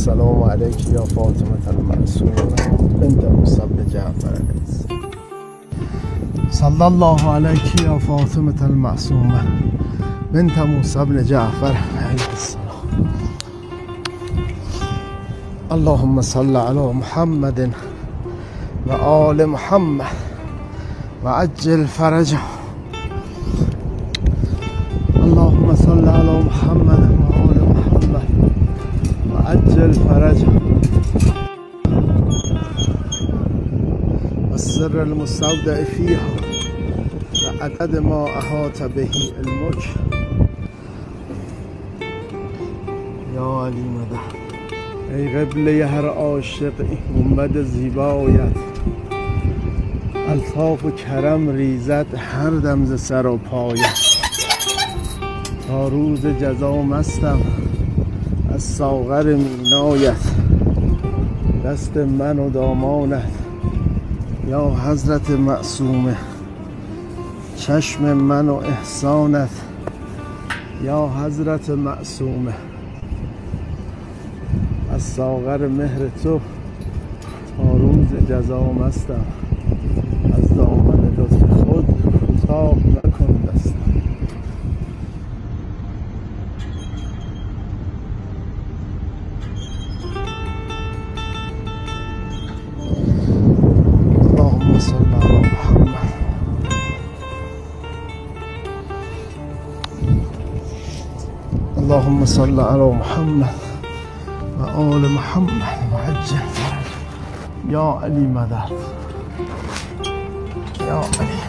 السلام عليك يا فاطمة المعصومة بنت موسى بن جعفر. صلى الله عليك يا فاطمة المعصومة بنت موسى بن جعفر عليه السلام. اللهم صل على محمد وآل محمد وعجل فرجه. اللهم صل على محمد وآل محمد وعجل فرجه. السر المستودع فيها وعدد ما أحاط به علمك یا علی مدد. ای قبله هر عاشقی گنبد زیبایت، الطاف و کرم ریزد هر دم ز سر و پایت. تا روز جزا مستم از ساغر مینایت، دست من و دامانت یا حضرت معصومه، چشم من و احسانت یا حضرت معصومه. از ساغر مهر تو تا روز جزا مستم، از دامن لطف خود کوتاه نکن دستم. اللهم صل على محمد. اللهم صل على محمد وآل محمد وعجل فرج. یا علی مدد، یا علی.